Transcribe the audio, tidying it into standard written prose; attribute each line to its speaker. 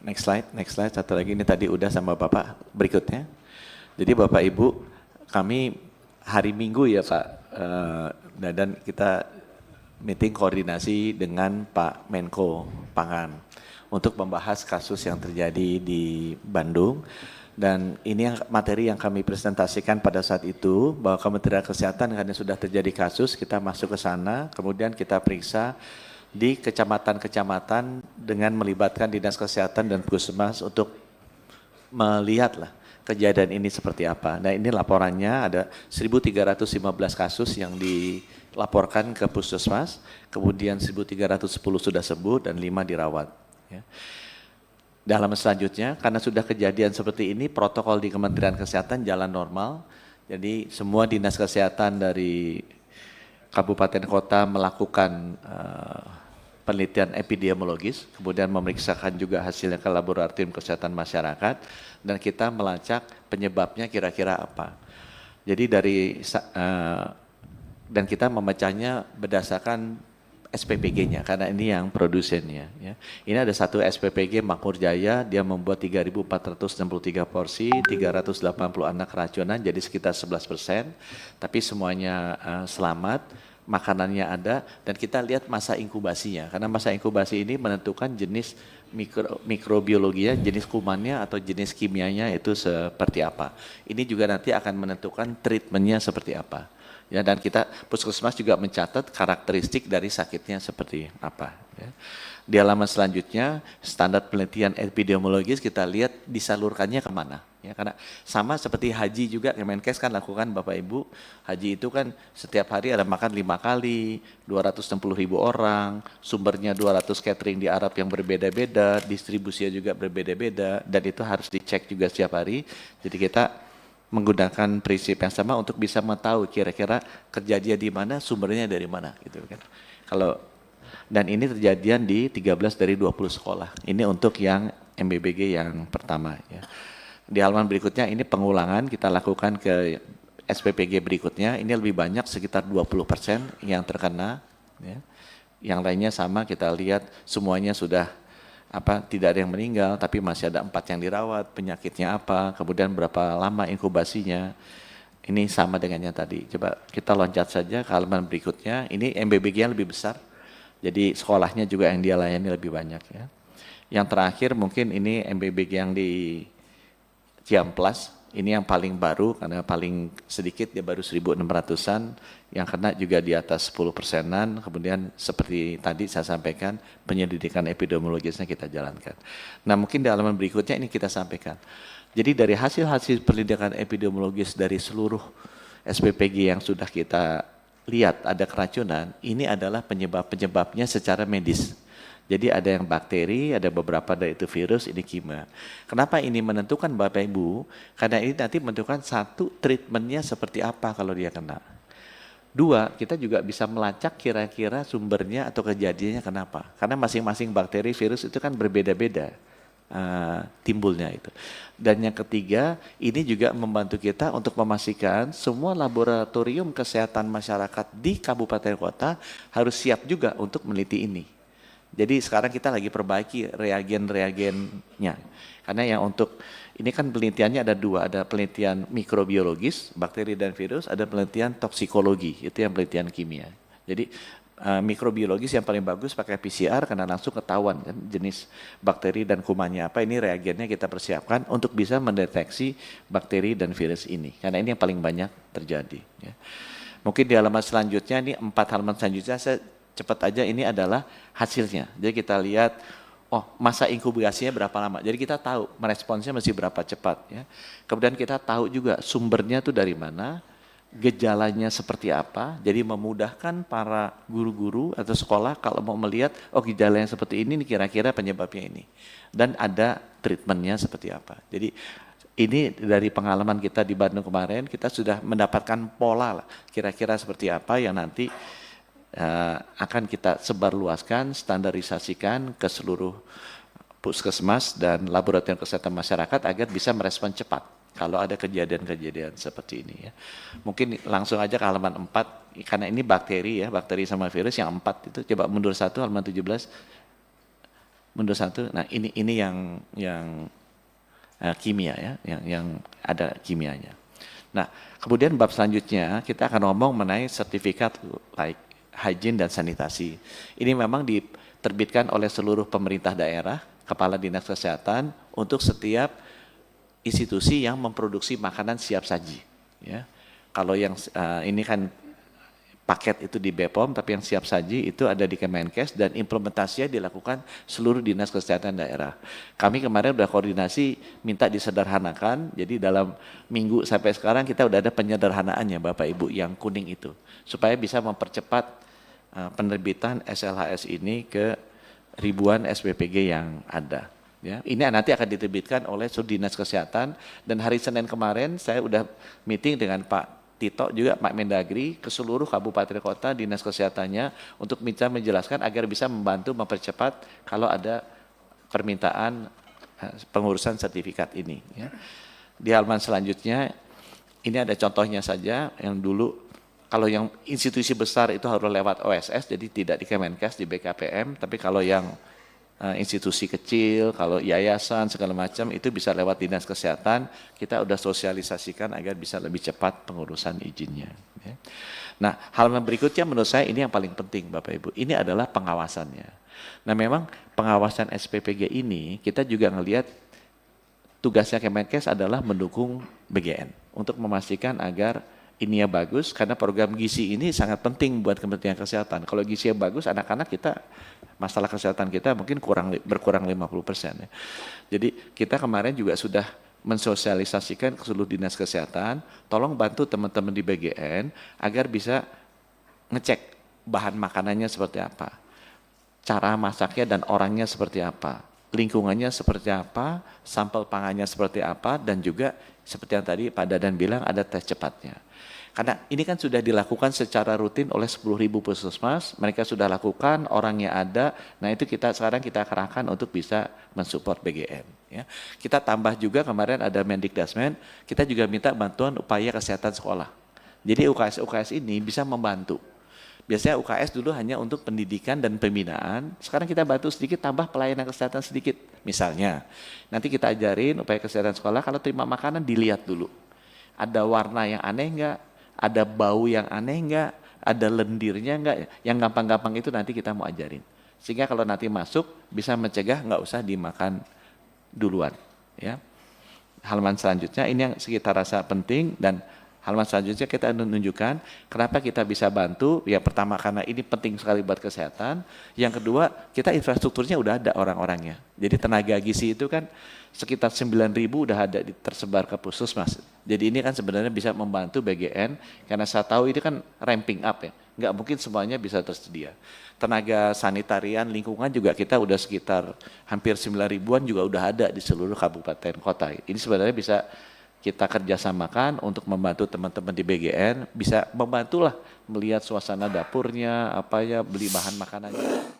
Speaker 1: Next slide, satu lagi ini tadi udah sama Bapak, berikutnya. Jadi Bapak Ibu, kami hari Minggu ya Pak, dan kita meeting koordinasi dengan Pak Menko Pangan untuk membahas kasus yang terjadi di Bandung. Dan ini yang materi yang kami presentasikan pada saat itu, bahwa Kementerian Kesehatan karena sudah terjadi kasus, kita masuk ke sana, kemudian kita periksa di kecamatan-kecamatan dengan melibatkan Dinas Kesehatan dan Puskesmas untuk melihatlah kejadian ini seperti apa. Nah ini laporannya ada 1.315 kasus yang dilaporkan ke Puskesmas, kemudian 1.310 sudah sembuh dan 5 dirawat. Ya. Dalam selanjutnya, karena sudah kejadian seperti ini, protokol di Kementerian Kesehatan jalan normal. Jadi semua dinas kesehatan dari kabupaten kota melakukan penelitian epidemiologis, kemudian memeriksakan juga hasilnya ke laboratorium kesehatan masyarakat, dan kita melacak penyebabnya kira-kira apa. Jadi dan kita memecahnya berdasarkan SPPG-nya, karena ini yang produsennya. Ya. Ini ada satu SPPG Makmur Jaya, dia membuat 3.463 porsi, 380 anak keracunan, jadi sekitar 11%, tapi semuanya selamat, makanannya ada, dan kita lihat masa inkubasinya, karena masa inkubasi ini menentukan jenis mikrobiologinya, jenis kumannya atau jenis kimianya itu seperti apa. Ini juga nanti akan menentukan treatmentnya seperti apa. Ya, dan kita Puskesmas juga mencatat karakteristik dari sakitnya seperti apa. Ya. Di halaman selanjutnya standar penelitian epidemiologis kita lihat disalurkannya kemana. Ya, karena sama seperti haji juga Kemenkes kan lakukan Bapak Ibu, haji itu kan setiap hari ada makan 5 kali, 260.000 orang, sumbernya 200 catering di Arab yang berbeda-beda, distribusinya juga berbeda-beda, dan itu harus dicek juga setiap hari. Jadi kita menggunakan prinsip yang sama untuk bisa mengetahui kira-kira kejadian di mana, sumbernya dari mana gitu kan. Dan ini terjadian di 13 dari 20 sekolah. Ini untuk yang MBBG yang pertama ya. Di halaman berikutnya ini pengulangan kita lakukan ke SPPG berikutnya, ini lebih banyak sekitar 20% yang terkena ya. Yang lainnya sama, kita lihat semuanya sudah tidak ada yang meninggal, tapi masih ada 4 yang dirawat, penyakitnya apa, kemudian berapa lama inkubasinya. Ini sama dengan yang tadi. Coba kita loncat saja ke halaman berikutnya. Ini MBBG yang lebih besar, jadi sekolahnya juga yang dia layani lebih banyak ya. Yang terakhir mungkin ini MBBG yang di Ciamplas, ini yang paling baru karena paling sedikit, dia baru 1.600-an, yang kena juga di atas 10%-an, kemudian seperti tadi saya sampaikan, penyelidikan epidemiologisnya kita jalankan. Nah mungkin di halaman berikutnya ini kita sampaikan. Jadi dari hasil-hasil penyelidikan epidemiologis dari seluruh SPPG yang sudah kita lihat ada keracunan, ini adalah penyebabnya secara medis. Jadi ada yang bakteri, ada beberapa dari itu virus, ini kimia. Kenapa ini menentukan Bapak Ibu? Karena ini nanti menentukan satu, treatmentnya seperti apa kalau dia kena. Dua, kita juga bisa melacak kira-kira sumbernya atau kejadiannya kenapa. Karena masing-masing bakteri, virus itu kan berbeda-beda timbulnya itu. Dan yang ketiga, ini juga membantu kita untuk memastikan semua laboratorium kesehatan masyarakat di kabupaten kota harus siap juga untuk meneliti ini. Jadi sekarang kita lagi perbaiki reagen-reagennya. Karena yang untuk, ini kan penelitiannya ada dua, ada penelitian mikrobiologis, bakteri dan virus, ada penelitian toksikologi, itu yang penelitian kimia. Jadi mikrobiologis yang paling bagus pakai PCR karena langsung ketahuan kan jenis bakteri dan kumannya apa, ini reagennya kita persiapkan untuk bisa mendeteksi bakteri dan virus ini. Karena ini yang paling banyak terjadi. Ya. Mungkin di halaman selanjutnya, ini 4 halaman selanjutnya saya cepat aja, ini adalah hasilnya. Jadi kita lihat, oh masa inkubasinya berapa lama. Jadi kita tahu meresponsnya masih berapa cepat. Ya. Kemudian kita tahu juga sumbernya itu dari mana, gejalanya seperti apa. Jadi memudahkan para guru-guru atau sekolah kalau mau melihat, oh gejala yang seperti ini kira-kira penyebabnya ini. Dan ada treatmentnya seperti apa. Jadi ini dari pengalaman kita di Bandung kemarin, kita sudah mendapatkan pola lah, kira-kira seperti apa yang nanti akan kita sebarluaskan, standarisasikan ke seluruh puskesmas dan laboratorium kesehatan masyarakat agar bisa merespon cepat kalau ada kejadian-kejadian seperti ini ya. Mungkin langsung aja ke halaman 4, karena ini bakteri ya, bakteri sama virus yang 4 itu, coba mundur 1 halaman 17. mundur satu. Nah ini yang kimia ya, yang ada kimianya. Nah kemudian bab selanjutnya kita akan ngomong mengenai sertifikat like hygiene dan sanitasi. Ini memang diterbitkan oleh seluruh pemerintah daerah, kepala dinas kesehatan untuk setiap institusi yang memproduksi makanan siap saji. Ya, kalau yang ini kan paket itu di BPOM, tapi yang siap saji itu ada di Kemenkes dan implementasinya dilakukan seluruh dinas kesehatan daerah. Kami kemarin sudah koordinasi minta disederhanakan, jadi dalam minggu sampai sekarang kita udah ada penyederhanaannya Bapak Ibu yang kuning itu, supaya bisa mempercepat penerbitan SLHS ini ke ribuan SPPG yang ada. Ya, ini nanti akan diterbitkan oleh seluruh dinas kesehatan dan hari Senin kemarin saya udah meeting dengan Pak Tito juga Pak Mendagri ke seluruh kabupaten kota dinas kesehatannya untuk bisa menjelaskan agar bisa membantu mempercepat kalau ada permintaan pengurusan sertifikat ini. Ya. Di halaman selanjutnya ini ada contohnya saja yang dulu kalau yang institusi besar itu harus lewat OSS jadi tidak di Kemenkes di BKPM, tapi kalau yang institusi kecil, kalau yayasan segala macam itu bisa lewat dinas kesehatan, kita udah sosialisasikan agar bisa lebih cepat pengurusan izinnya. Ya. Nah, halaman berikutnya menurut saya ini yang paling penting Bapak Ibu, ini adalah pengawasannya. Nah memang pengawasan SPPG ini kita juga ngelihat tugasnya Kemenkes adalah mendukung BGN untuk memastikan agar ininya bagus karena program gizi ini sangat penting buat Kementerian Kesehatan. Kalau gizinya bagus, anak-anak kita masalah kesehatan kita mungkin berkurang 50%. Ya. Jadi kita kemarin juga sudah mensosialisasikan ke seluruh dinas kesehatan, tolong bantu teman-teman di BGN agar bisa ngecek bahan makanannya seperti apa, cara masaknya dan orangnya seperti apa, lingkungannya seperti apa, sampel pangannya seperti apa, dan juga seperti yang tadi Pak Dadan bilang ada tes cepatnya. Karena ini kan sudah dilakukan secara rutin oleh 10.000 puskesmas, mereka sudah lakukan, orangnya ada, nah itu sekarang kita kerahkan untuk bisa mensupport BGN. Ya. Kita tambah juga kemarin ada Mendikdasmen, kita juga minta bantuan upaya kesehatan sekolah. Jadi UKS-UKS ini bisa membantu. Biasanya UKS dulu hanya untuk pendidikan dan pembinaan, sekarang kita bantu sedikit tambah pelayanan kesehatan sedikit. Misalnya, nanti kita ajarin upaya kesehatan sekolah, kalau terima makanan dilihat dulu. Ada warna yang aneh enggak? Ada bau yang aneh enggak, ada lendirnya enggak, yang gampang-gampang itu nanti kita mau ajarin. Sehingga kalau nanti masuk bisa mencegah enggak usah dimakan duluan. Ya. Halaman selanjutnya ini yang kita rasa penting dan halaman selanjutnya kita menunjukkan kenapa kita bisa bantu. Ya pertama karena ini penting sekali buat kesehatan. Yang kedua kita infrastrukturnya udah ada orang-orangnya. Jadi tenaga gizi itu kan sekitar 9.000 udah ada tersebar ke puskesmas. Jadi ini kan sebenarnya bisa membantu BGN karena saya tahu ini kan ramping up ya. Nggak mungkin semuanya bisa tersedia. Tenaga sanitarian lingkungan juga kita udah sekitar hampir 9.000-an juga udah ada di seluruh kabupaten kota. Ini sebenarnya bisa kita kerjasamakan untuk membantu teman-teman di BGN bisa membantulah melihat suasana dapurnya, apa ya, beli bahan makanannya.